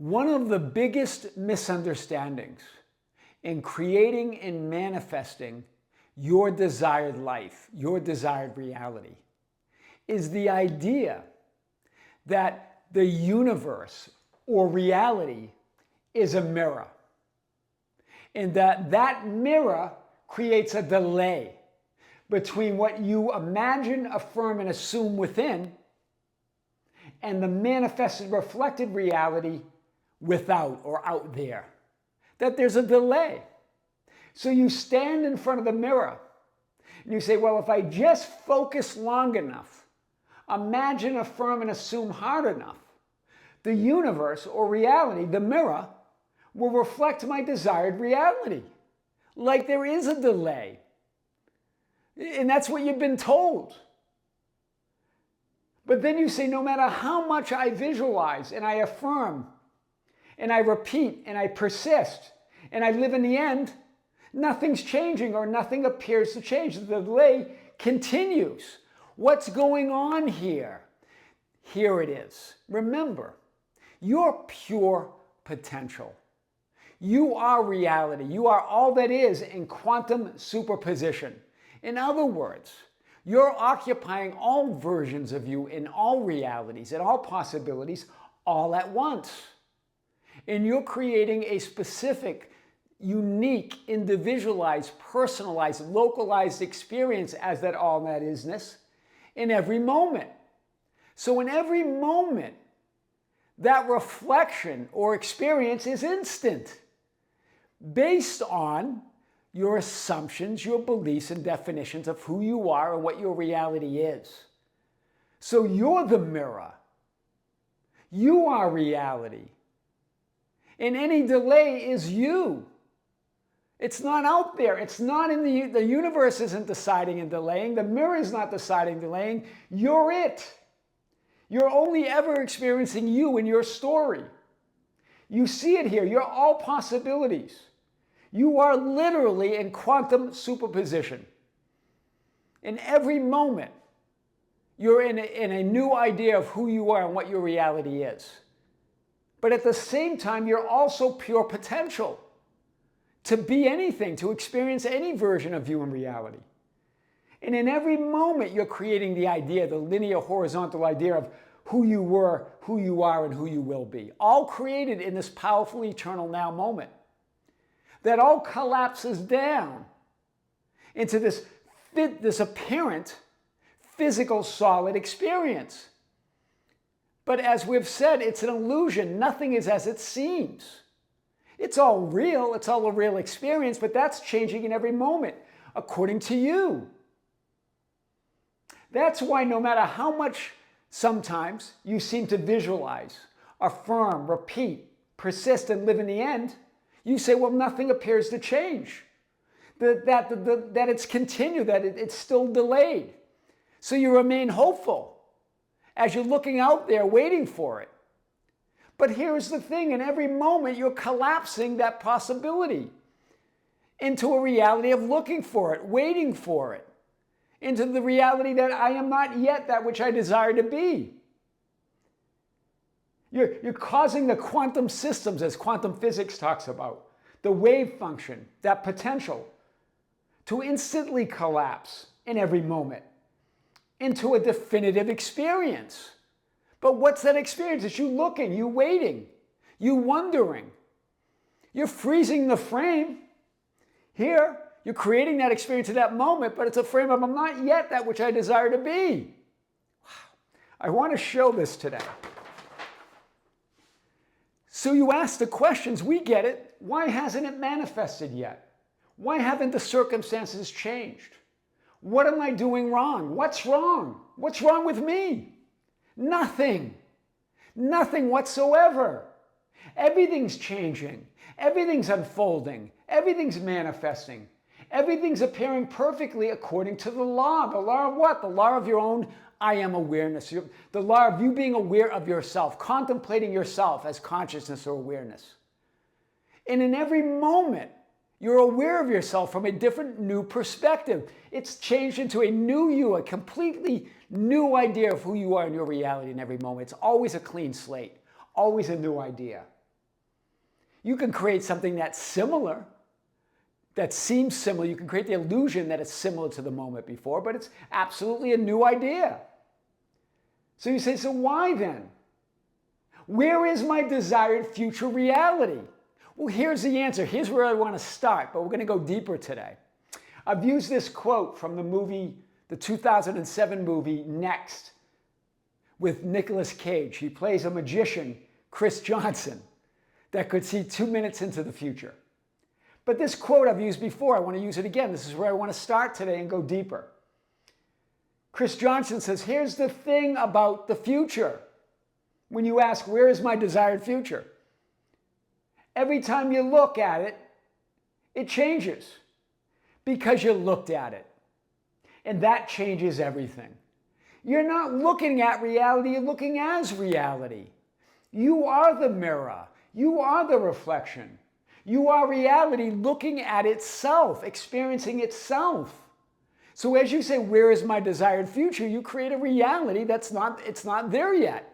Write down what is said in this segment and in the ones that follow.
One of the biggest misunderstandings in creating and manifesting your desired life, your desired reality, is the idea that the universe or reality is a mirror, and that mirror creates a delay between what you imagine, affirm, and assume within and the manifested, reflected reality without or out there. That there's a delay. So you stand in front of the mirror and you say, well, if I just focus long enough, imagine, affirm, and assume hard enough, the universe or reality, the mirror, will reflect my desired reality. Like there is a delay. And that's what you've been told. But then you say, no matter how much I visualize and I affirm and I repeat and I persist and I live in the end, nothing's changing or nothing appears to change. The delay continues. What's going on here? Here it is. Remember, you're pure potential. You are reality. You are all that is in quantum superposition. In other words, you're occupying all versions of you in all realities, in all possibilities, all at once. And you're creating a specific, unique, individualized, personalized, localized experience as that all that isness in every moment. So in every moment, that reflection or experience is instant, based on your assumptions, your beliefs, and definitions of who you are and what your reality is. So you're the mirror. You are reality. And any delay is you. It's not out there. It's not in the universe isn't deciding and delaying. The mirror is not deciding and delaying. You're it. You're only ever experiencing you and your story. You see it here. You're all possibilities. You are literally in quantum superposition. In every moment, you're in a new idea of who you are and what your reality is. But at the same time, you're also pure potential to be anything, to experience any version of you in reality. And in every moment, you're creating the idea, the linear horizontal idea of who you were, who you are, and who you will be. All created in this powerful eternal now moment. That all collapses down into this apparent physical solid experience. But as we've said, it's an illusion. Nothing is as it seems. It's all real. It's all a real experience, but that's changing in every moment, according to you. That's why no matter how much sometimes you seem to visualize, affirm, repeat, persist, and live in the end, you say, well, nothing appears to change. That it's continued, that it's still delayed. So you remain hopeful as you're looking out there waiting for it. But here's the thing, in every moment you're collapsing that possibility into a reality of looking for it, waiting for it, into the reality that I am not yet that which I desire to be. You're causing the quantum systems, as quantum physics talks about, the wave function, that potential, to instantly collapse in every moment into a definitive experience. But what's that experience? It's you looking, you waiting, you wondering. You're freezing the frame. Here, you're creating that experience at that moment, but it's a frame of I'm not yet that which I desire to be. Wow. I want to show this today. So you ask the questions, we get it. Why hasn't it manifested yet? Why haven't the circumstances changed? What am I doing wrong? What's wrong? What's wrong with me? Nothing. Nothing whatsoever. Everything's changing. Everything's unfolding. Everything's manifesting. Everything's appearing perfectly according to the law. The law of what? The law of your own I am awareness. The law of you being aware of yourself, contemplating yourself as consciousness or awareness. And in every moment, you're aware of yourself from a different new perspective. It's changed into a new you, a completely new idea of who you are in your reality in every moment. It's always a clean slate, always a new idea. You can create something that's similar, that seems similar. You can create the illusion that it's similar to the moment before, but it's absolutely a new idea. So you say, so why then? Where is my desired future reality? Well, here's the answer. Here's where I want to start, but we're going to go deeper today. I've used this quote from the 2007 movie Next with Nicolas Cage. He plays a magician, Chris Johnson, that could see 2 minutes into the future. But this quote I've used before. I want to use it again. This is where I want to start today and go deeper. Chris Johnson says, here's the thing about the future. When you ask, where is my desired future? Every time you look at it, it changes because you looked at it. And that changes everything. You're not looking at reality, you're looking as reality. You are the mirror. You are the reflection. You are reality looking at itself, experiencing itself. So as you say, where is my desired future? You create a reality it's not there yet.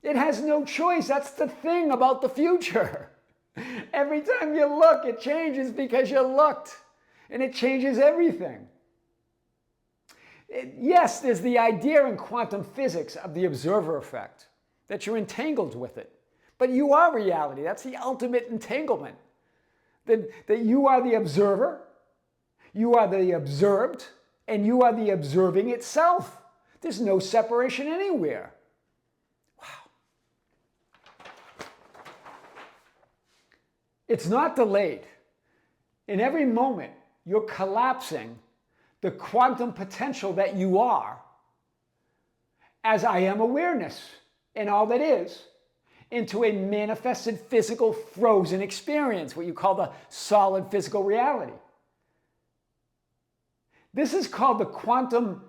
It has no choice. That's the thing about the future. Every time you look, it changes because you looked. And it changes everything. Yes, there's the idea in quantum physics of the observer effect, that you're entangled with it. But you are reality. That's the ultimate entanglement. That you are the observer, you are the observed, and you are the observing itself. There's no separation anywhere. Wow. It's not delayed. In every moment, you're collapsing the quantum potential that you are as I am awareness and all that is into a manifested physical frozen experience, what you call the solid physical reality. This is called the quantum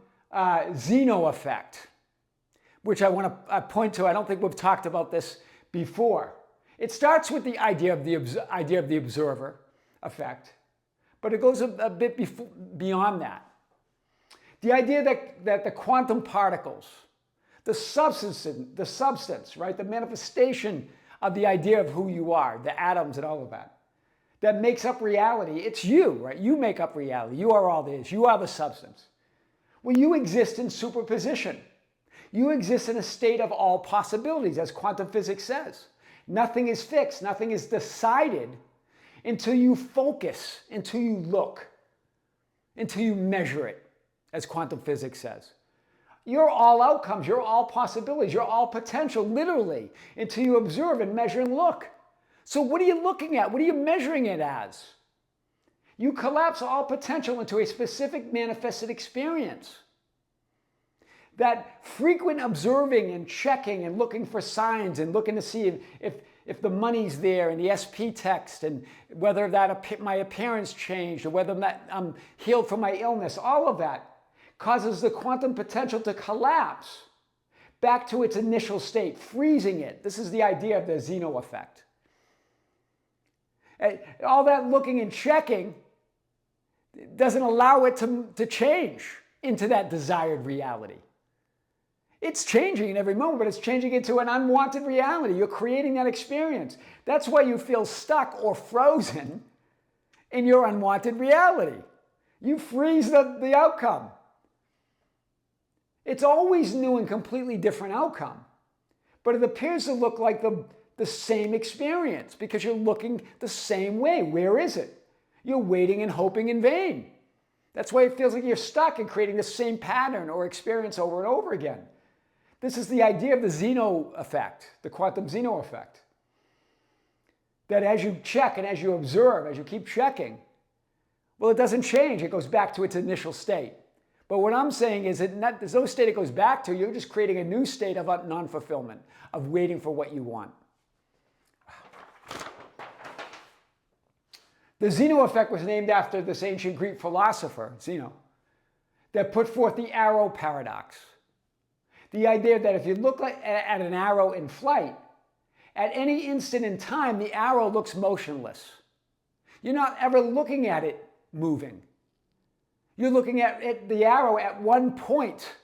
Zeno effect, which I want to point to. I don't think we've talked about this before. It starts with the idea of the observer effect, but it goes a bit beyond that. The idea that the quantum particles, the substance, right, the manifestation of the idea of who you are, the atoms and all of that makes up reality. It's you, right? You make up reality. You are all this. You are the substance. Well, you exist in superposition. You exist in a state of all possibilities, as quantum physics says. Nothing is fixed. Nothing is decided until you focus, until you look, until you measure it, as quantum physics says. You're all outcomes, you're all possibilities, you're all potential, literally, until you observe and measure and look. So what are you looking at? What are you measuring it as? You collapse all potential into a specific manifested experience. That frequent observing and checking and looking for signs and looking to see if the money's there and the SP text and whether my appearance changed or whether I'm healed from my illness, all of that causes the quantum potential to collapse back to its initial state, freezing it. This is the idea of the Zeno effect. All that looking and checking doesn't allow it to change into that desired reality. It's changing in every moment, but it's changing into an unwanted reality. You're creating that experience. That's why you feel stuck or frozen in your unwanted reality. You freeze the outcome. It's always new and completely different outcome, but it appears to look like the same experience because you're looking the same way. Where is it? You're waiting and hoping in vain. That's why it feels like you're stuck in creating the same pattern or experience over and over again. This is the idea of the Zeno effect, the quantum Zeno effect. That as you check and as you observe, as you keep checking, well, it doesn't change. It goes back to its initial state. But what I'm saying is that there's no state it goes back to. You're just creating a new state of non-fulfillment, of waiting for what you want. The Zeno effect was named after this ancient Greek philosopher, Zeno, that put forth the arrow paradox. The idea that if you look at an arrow in flight, at any instant in time, the arrow looks motionless. You're not ever looking at it moving. You're looking at the arrow at one point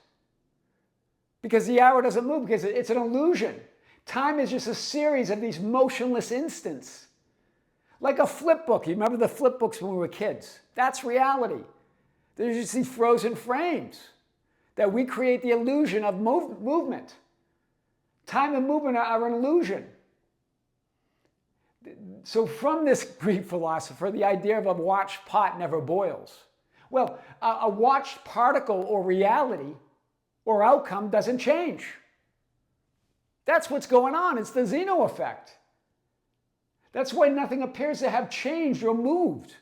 because the arrow doesn't move because it's an illusion. Time is just a series of these motionless instants. Like a flip book. You remember the flip books when we were kids? That's reality. There's just these frozen frames that we create the illusion of movement. Time and movement are an illusion. So from this Greek philosopher, the idea of a watched pot never boils. Well, a watched particle or reality or outcome doesn't change. That's what's going on. It's the Zeno effect. That's why nothing appears to have changed or moved.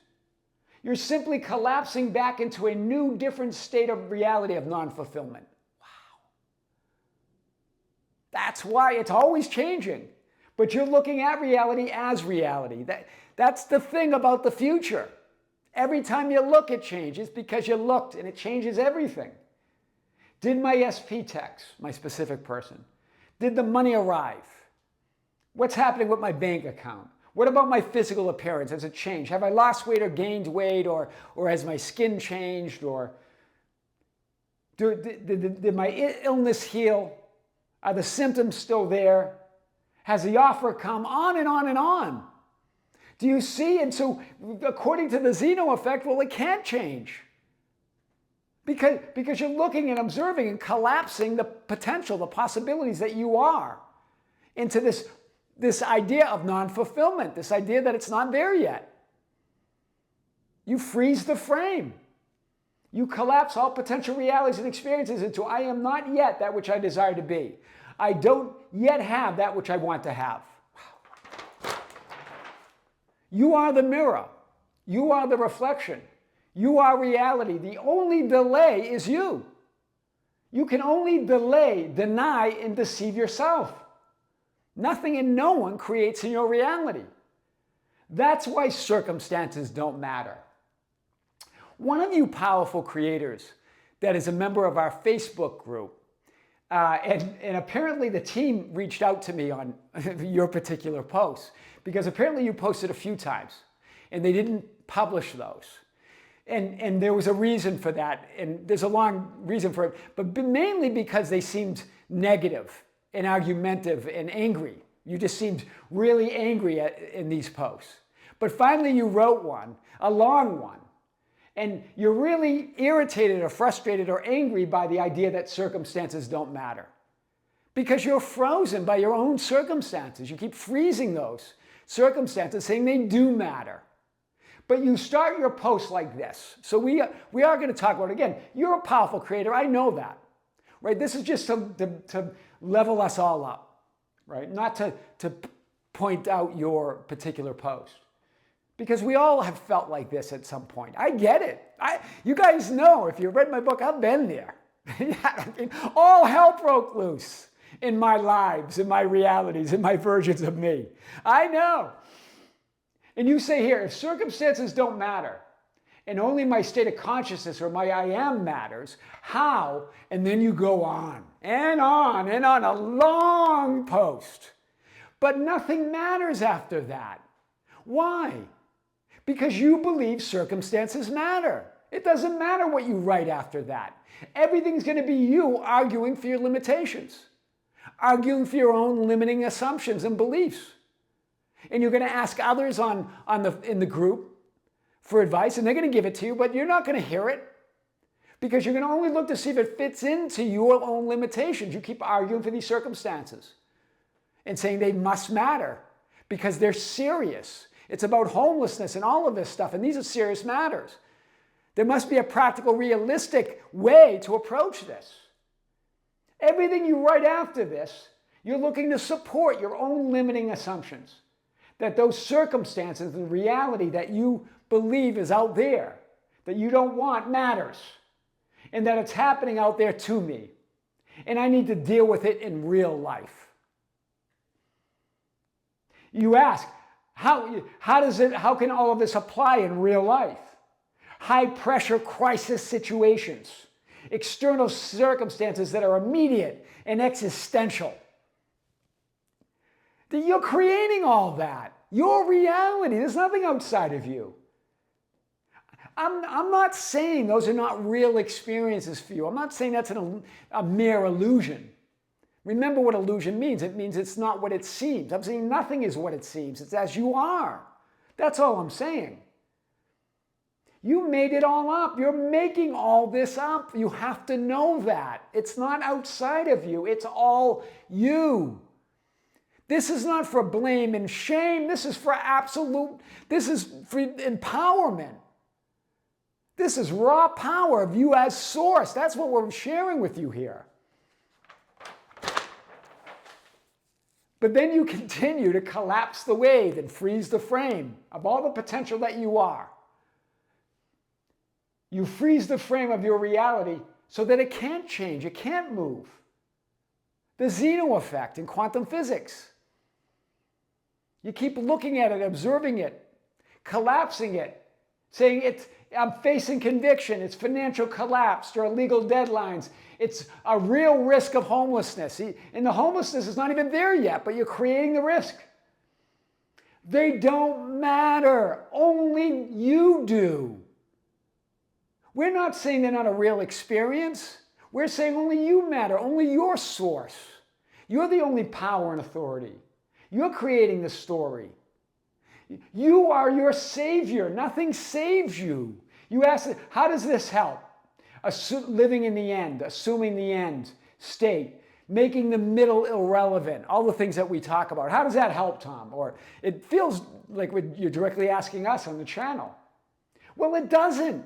You're simply collapsing back into a new, different state of reality of non-fulfillment. Wow. That's why it's always changing. But you're looking at reality as reality. That's the thing about the future. Every time you look, it changes because you looked, and it changes everything. Did my SP text, my specific person? Did the money arrive? What's happening with my bank account? What about my physical appearance? Has it changed? Have I lost weight or gained weight, or has my skin changed? Or did my illness heal? Are the symptoms still there? Has the offer come? On and on and on. Do you see? And so according to the Zeno effect, well, it can't change. Because you're looking and observing and collapsing the potential, the possibilities that you are into this idea of non-fulfillment, this idea that it's not there yet. You freeze the frame. You collapse all potential realities and experiences into I am not yet that which I desire to be. I don't yet have that which I want to have. You are the mirror. You are the reflection. You are reality. The only delay is you. You can only delay, deny, and deceive yourself. Nothing and no one creates in your reality. That's why circumstances don't matter. One of you powerful creators that is a member of our Facebook group, and apparently the team reached out to me on your particular post, because apparently you posted a few times, and they didn't publish those. And there was a reason for that, and there's a long reason for it, but mainly because they seemed negative and argumentative and angry. You just seemed really angry in these posts. But finally you wrote one, a long one, and you're really irritated or frustrated or angry by the idea that circumstances don't matter. Because you're frozen by your own circumstances. You keep freezing those circumstances, saying they do matter. But you start your post like this. So we are going to talk about it again. You're a powerful creator. I know that. Right? This is just to level us all up. Right? Not to point out your particular post. Because we all have felt like this at some point. I get it. You guys know, if you read my book, I've been there. All hell broke loose in my lives, in my realities, in my versions of me. I know. And you say here, if circumstances don't matter, and only my state of consciousness or my I am matters, how? And then you go on and on and on, a long post. But nothing matters after that. Why? Because you believe circumstances matter. It doesn't matter what you write after that. Everything's going to be you arguing for your limitations, arguing for your own limiting assumptions and beliefs. And you're going to ask others in the group for advice, and they're going to give it to you, but you're not going to hear it because you're going to only look to see if it fits into your own limitations. You keep arguing for these circumstances and saying they must matter because they're serious. It's about homelessness and all of this stuff, and these are serious matters. There must be a practical, realistic way to approach this. Everything you write after this, you're looking to support your own limiting assumptions. That those circumstances, the reality that you believe is out there, that you don't want, matters. And that it's happening out there to me. And I need to deal with it in real life. You ask, how can all of this apply in real life? High pressure crisis situations, external circumstances that are immediate and existential. That you're creating all that. Your reality. There's nothing outside of you. I'm not saying those are not real experiences for you. I'm not saying that's a mere illusion. Remember what illusion means. It means it's not what it seems. I'm saying nothing is what it seems. It's as you are. That's all I'm saying. You made it all up. You're making all this up. You have to know that. It's not outside of you. It's all you. This is not for blame and shame. This is for this is for empowerment. This is raw power of you as source. That's what we're sharing with you here. But then you continue to collapse the wave and freeze the frame of all the potential that you are. You freeze the frame of your reality so that it can't change, it can't move. The Zeno effect in quantum physics. You keep looking at it, observing it, collapsing it, saying I'm facing conviction, it's financial collapse, there are legal deadlines, it's a real risk of homelessness. And the homelessness is not even there yet, but you're creating the risk. They don't matter, only you do. We're not saying they're not a real experience. We're saying only you matter, only your source. You're the only power and authority. You're creating the story. You are your savior. Nothing saves you. You ask, how does this help? Living in the end, assuming the end state, making the middle irrelevant, all the things that we talk about. How does that help, Tom? Or it feels like you're directly asking us on the channel. Well, it doesn't.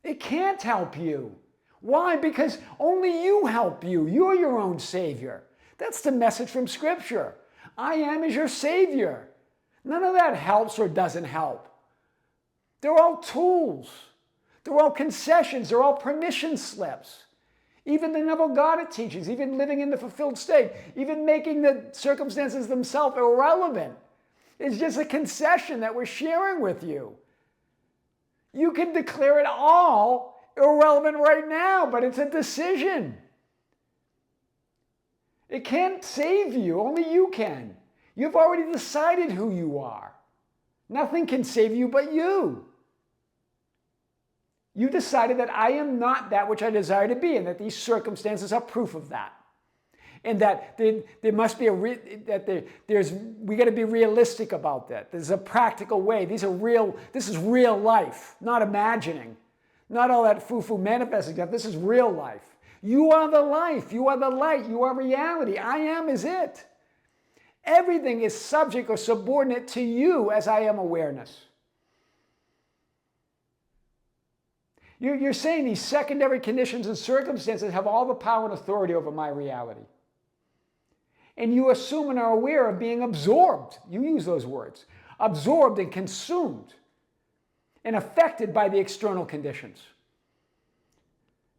It can't help you. Why? Because only you help you. You're your own savior. That's the message from Scripture. I am is your savior. None of that helps or doesn't help. They're all tools. They're all concessions. They're all permission slips. Even the Neville Goddard teachings, even living in the fulfilled state, even making the circumstances themselves irrelevant, is just a concession that we're sharing with you. You can declare it all irrelevant right now, but it's a decision. It can't save you. Only you can. You've already decided who you are. Nothing can save you but you. You decided that I am not that which I desire to be, and that these circumstances are proof of that. And that there must be we got to be realistic about that. There's a practical way. This is real life, not imagining. Not all that foo-foo manifesting stuff. This is real life. You are the life. You are the light. You are reality. I am is it. Everything is subject or subordinate to you as I am awareness. You're saying these secondary conditions and circumstances have all the power and authority over my reality. And you assume and are aware of being absorbed. You use those words. Absorbed and consumed and affected by the external conditions.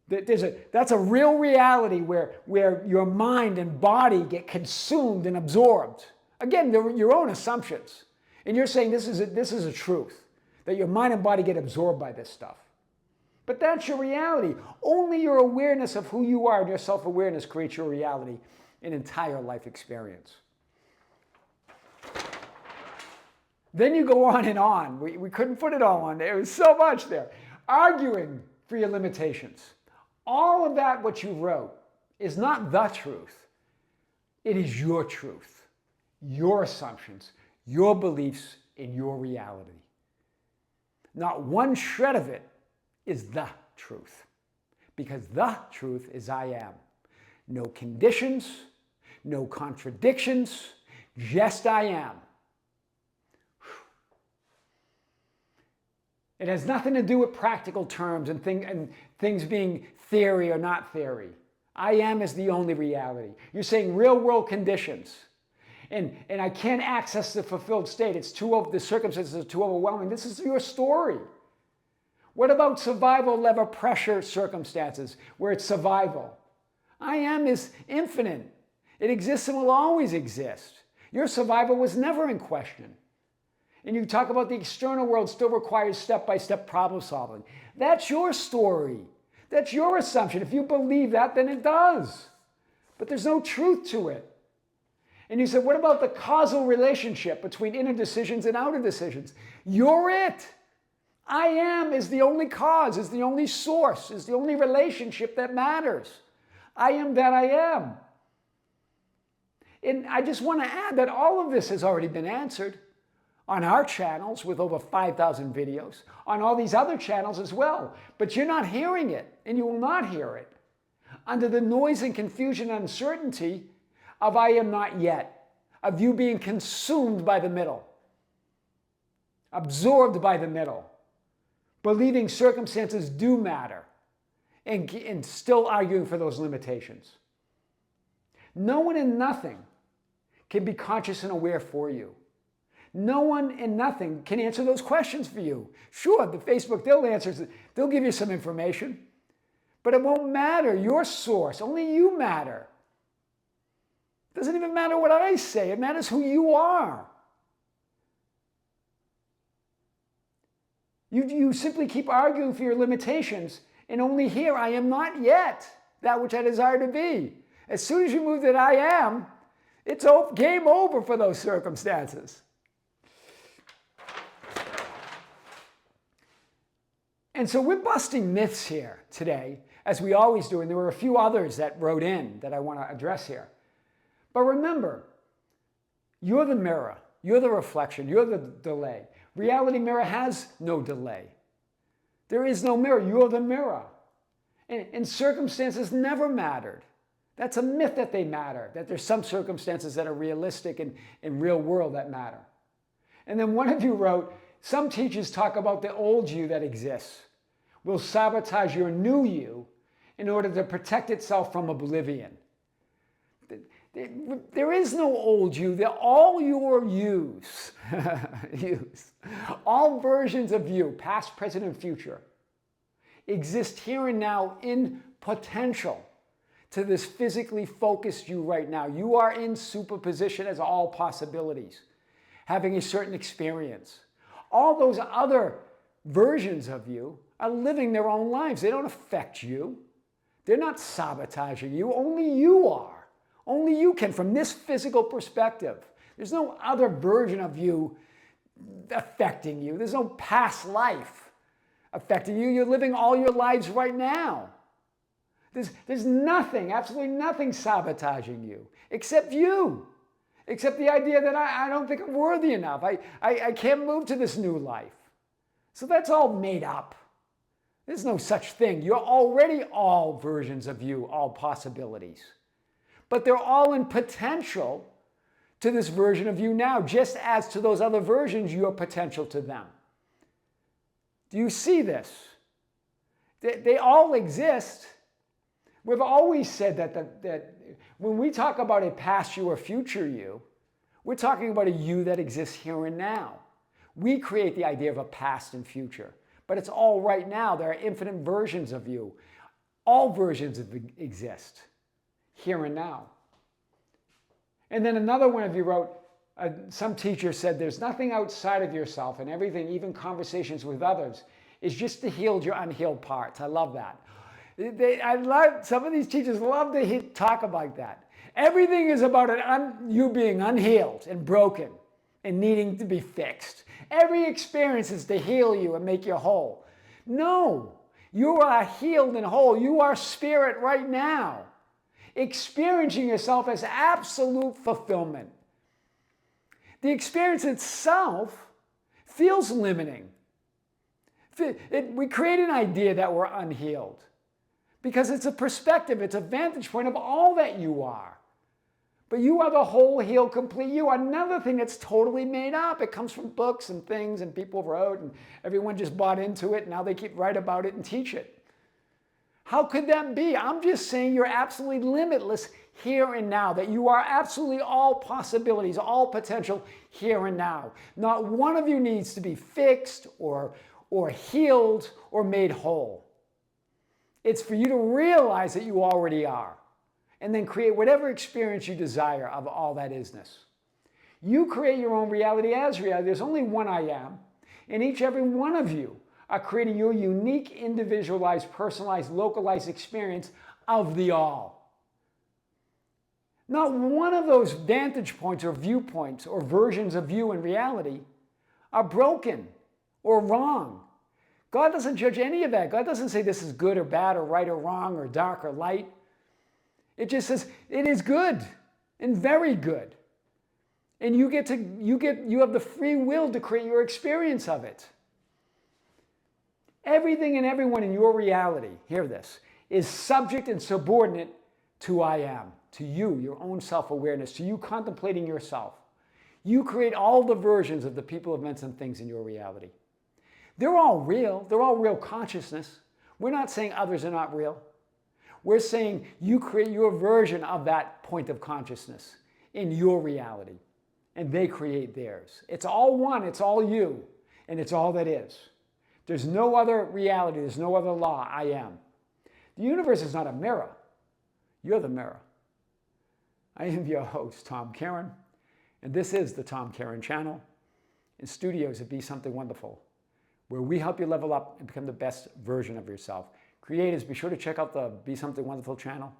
That's a real reality where your mind and body get consumed and absorbed. Again, they're your own assumptions. And you're saying this is a truth, that your mind and body get absorbed by this stuff. But that's your reality. Only your awareness of who you are and your self-awareness creates your reality, an entire life experience. Then you go on and on. We couldn't put it all on there. There was so much there. Arguing for your limitations. All of that, what you wrote, is not the truth. It is your truth, your assumptions, your beliefs, and your reality. Not one shred of it is the truth. Because the truth is I am. No conditions, no contradictions, just I am. It has nothing to do with practical terms and things being theory or not theory. I am is the only reality. You're saying real world conditions. And I can't access the fulfilled state. The circumstances are too overwhelming. This is your story. What about survival level pressure circumstances where it's survival? I am is infinite. It exists and will always exist. Your survival was never in question. And you talk about the external world still requires step-by-step problem solving. That's your story. That's your assumption. If you believe that, then it does. But there's no truth to it. And you said, what about the causal relationship between inner decisions and outer decisions? You're it. I am is the only cause, is the only source, is the only relationship that matters. I am that I am. And I just want to add that all of this has already been answered on our channels with over 5,000 videos, on all these other channels as well. But you're not hearing it, and you will not hear it under the noise and confusion and uncertainty of I am not yet, of you being consumed by the middle, absorbed by the middle, believing circumstances do matter, and still arguing for those limitations. No one and nothing can be conscious and aware for you. No one and nothing can answer those questions for you. Sure, the Facebook, they'll give you some information, but it won't matter your source. Only you matter. It doesn't even matter what I say. It matters who you are. You simply keep arguing for your limitations and only hear, I am not yet that which I desire to be. As soon as you move that I am, it's game over for those circumstances. And so we're busting myths here today, as we always do, and there were a few others that wrote in that I want to address here. But remember, you're the mirror, you're the reflection, you're the delay. Reality mirror has no delay. There is no mirror, you're the mirror. And circumstances never mattered. That's a myth that they matter, that there's some circumstances that are realistic and in real world that matter. And then one of you wrote, some teachers talk about the old you that exists will sabotage your new you in order to protect itself from oblivion. There is no old you. They're all your yous. All versions of you, past, present, and future, exist here and now in potential to this physically focused you right now. You are in superposition as all possibilities, having a certain experience. All those other versions of you are living their own lives. They don't affect you. They're not sabotaging you. Only you are. Only you can, from this physical perspective. There's no other version of you affecting you. There's no past life affecting you. You're living all your lives right now. There's nothing, absolutely nothing sabotaging you, except you. Except the idea that I don't think I'm worthy enough. I can't move to this new life. So that's all made up. There's no such thing. You're already all versions of you, all possibilities. But they're all in potential to this version of you now, just as to those other versions, you're potential to them. Do you see this? They all exist. We've always said that when we talk about a past you or future you, we're talking about a you that exists here and now. We create the idea of a past and future, but it's all right now. There are infinite versions of you. All versions exist here and now. And then another one of you wrote, some teacher said, there's nothing outside of yourself, and everything, even conversations with others, is just to heal your unhealed parts. I love that. Some of these teachers love to talk about that. Everything is about you being unhealed and broken and needing to be fixed. Every experience is to heal you and make you whole. No, you are healed and whole. You are spirit right now, experiencing yourself as absolute fulfillment. The experience itself feels limiting. We create an idea that we're unhealed because it's a perspective, it's a vantage point of all that you are. But you are the whole, healed, complete you. Another thing that's totally made up. It comes from books and things and people wrote and everyone just bought into it. And now they keep write about it and teach it. How could that be? I'm just saying you're absolutely limitless here and now, that you are absolutely all possibilities, all potential here and now. Not one of you needs to be fixed or healed or made whole. It's for you to realize that you already are, and then create whatever experience you desire of all that isness. You create your own reality as reality. There's only one I am, and every one of you are creating your unique, individualized, personalized, localized experience of the all. Not one of those vantage points or viewpoints or versions of you in reality are broken or wrong. God doesn't judge any of that. God doesn't say this is good or bad or right or wrong or dark or light. It just says it is good and very good. And you have the free will to create your experience of it. Everything and everyone in your reality, hear this, is subject and subordinate to I am, to you, your own self-awareness, to you contemplating yourself. You create all the versions of the people, events, and things in your reality. They're all real. They're all real consciousness. We're not saying others are not real. We're saying you create your version of that point of consciousness in your reality, and they create theirs. It's all one. It's all you, and it's all that is. There's no other reality. There's no other law. I am. The universe is not a mirror. You're the mirror. I am your host, Tom Kearin, and this is the Tom Kearin Channel in studios at Be Something Wonderful, where we help you level up and become the best version of yourself. Creators, be sure to check out the Be Something Wonderful channel.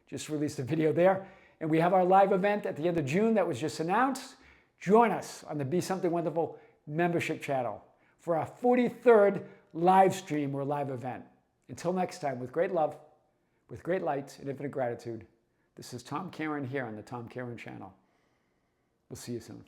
Just released a video there. And we have our live event at the end of June that was just announced. Join us on the Be Something Wonderful membership channel for our 43rd live stream or live event. Until next time, with great love, with great light and infinite gratitude, this is Tom Kearin here on the Tom Kearin Channel. We'll see you soon.